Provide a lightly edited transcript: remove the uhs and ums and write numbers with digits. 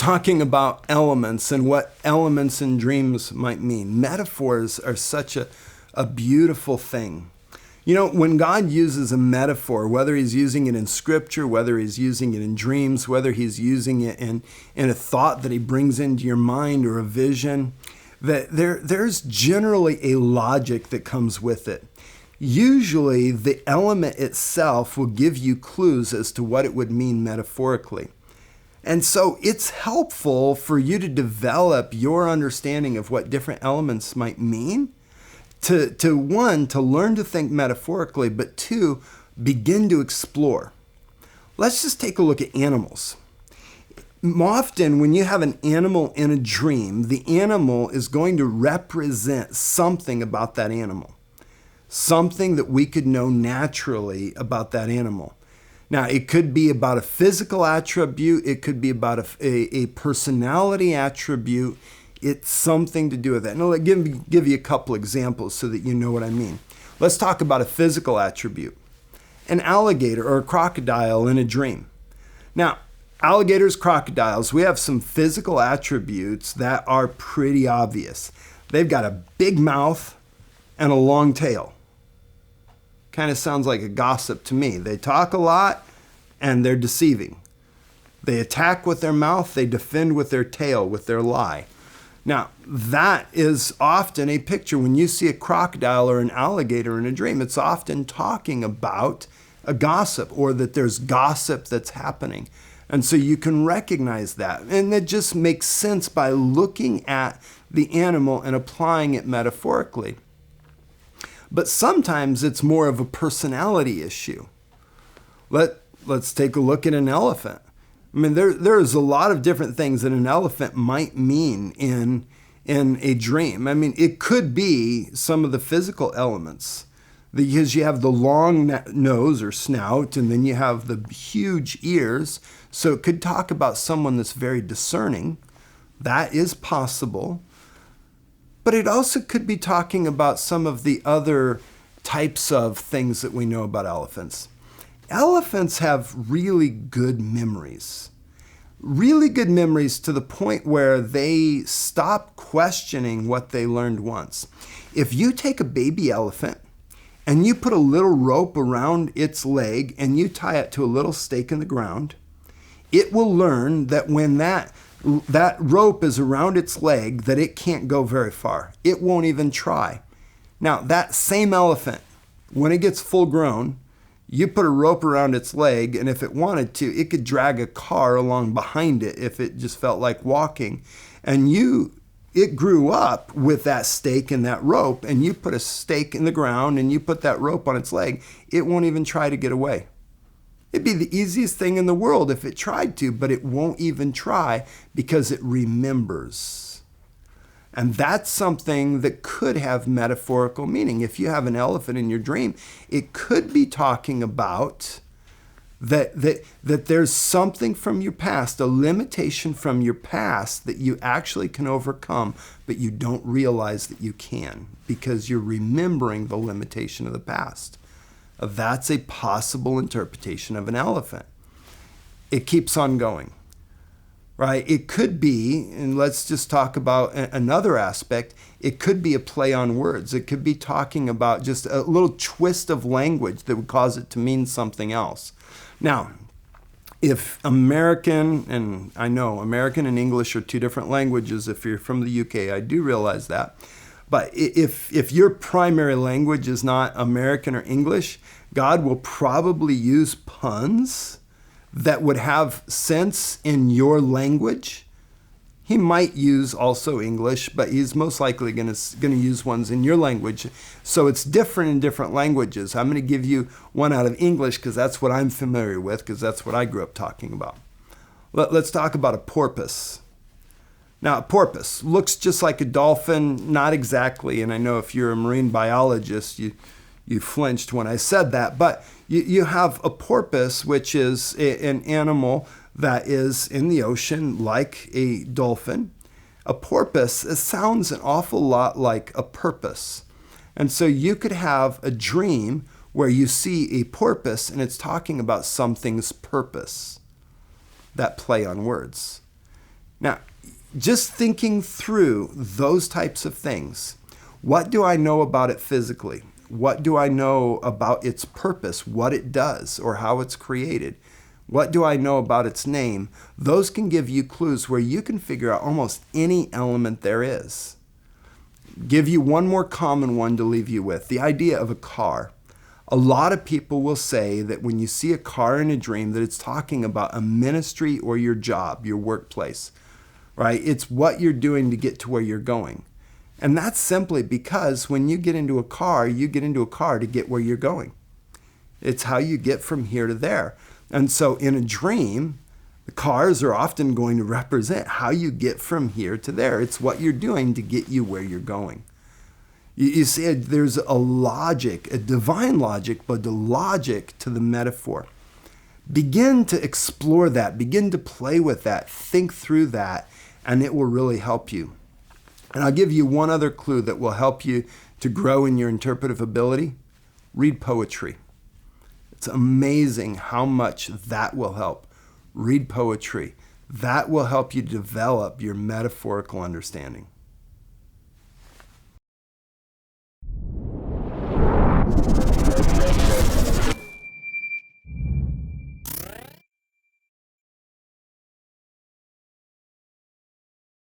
talking about elements and what elements in dreams might mean. Metaphors are such a beautiful thing. You know, when God uses a metaphor, whether he's using it in scripture, whether he's using it in dreams, whether he's using it in a thought that he brings into your mind or a vision, that there's generally a logic that comes with it. Usually the element itself will give you clues as to what it would mean metaphorically. And so it's helpful for you to develop your understanding of what different elements might mean. To one, to learn to think metaphorically, but two, begin to explore. Let's just take a look at animals. Often when you have an animal in a dream, the animal is going to represent something about that animal, something that we could know naturally about that animal. Now, it could be about a physical attribute, it could be about a personality attribute. It's something to do with that. Now, let me give you a couple examples so that you know what I mean. Let's talk about a physical attribute. An alligator or a crocodile in a dream. Now, alligators, crocodiles, we have some physical attributes that are pretty obvious. They've got a big mouth and a long tail. Kind of sounds like a gossip to me. They talk a lot and they're deceiving. They attack with their mouth, they defend with their tail, with their lie. Now, that is often a picture. When you see a crocodile or an alligator in a dream, it's often talking about a gossip or that there's gossip that's happening. And so you can recognize that. And it just makes sense by looking at the animal and applying it metaphorically. But sometimes it's more of a personality issue. Let's take a look at an elephant. I mean, there's a lot of different things that an elephant might mean in a dream. I mean, it could be some of the physical elements because you have the long nose or snout, and then you have the huge ears. So it could talk about someone that's very discerning. That is possible. But it also could be talking about some of the other types of things that we know about elephants. Elephants have really good memories. Really good memories to the point where they stop questioning what they learned once. If you take a baby elephant and you put a little rope around its leg and you tie it to a little stake in the ground, it will learn that when that rope is around its leg, that it can't go very far. It won't even try. Now, that same elephant, when it gets full grown, you put a rope around its leg, and if it wanted to, it could drag a car along behind it if it just felt like walking. And it grew up with that stake and that rope, and you put a stake in the ground and you put that rope on its leg, it won't even try to get away. It'd be the easiest thing in the world if it tried to, but it won't even try because it remembers. And that's something that could have metaphorical meaning. If you have an elephant in your dream, it could be talking about that there's something from your past, a limitation from your past that you actually can overcome, but you don't realize that you can because you're remembering the limitation of the past. That's a possible interpretation of an elephant. It keeps on going. Right? It could be, and let's just talk about another aspect, it could be a play on words. It could be talking about just a little twist of language that would cause it to mean something else. Now, if American, and I know American and English are two different languages if you're from the UK, I do realize that. But if your primary language is not American or English, God will probably use puns that would have sense in your language. He might use also English, but he's most likely going to use ones in your language. So it's different in different languages. I'm going to give you one out of English because that's what I'm familiar with, because that's what I grew up talking about. Let's talk about a porpoise. Now, a porpoise looks just like a dolphin, not exactly, and I know if you're a marine biologist, you flinched when I said that, but you have a porpoise, which is an animal that is in the ocean like a dolphin. A porpoise sounds an awful lot like a purpose. And so you could have a dream where you see a porpoise and it's talking about something's purpose. That play on words. Now, just thinking through those types of things, what do I know about it physically? What do I know about its purpose, what it does, or how it's created? What do I know about its name? Those can give you clues where you can figure out almost any element there is. Give you one more common one to leave you with, the idea of a car. A lot of people will say that when you see a car in a dream, that it's talking about a ministry or your job, your workplace, right? It's what you're doing to get to where you're going. And that's simply because when you get into a car, you get into a car to get where you're going. It's how you get from here to there. And so in a dream, the cars are often going to represent how you get from here to there. It's what you're doing to get you where you're going. You see, there's a logic, a divine logic, but a logic to the metaphor. Begin to explore that. Begin to play with that. Think through that, and it will really help you. And I'll give you one other clue that will help you to grow in your interpretive ability. Read poetry. It's amazing how much that will help. Read poetry. That will help you develop your metaphorical understanding.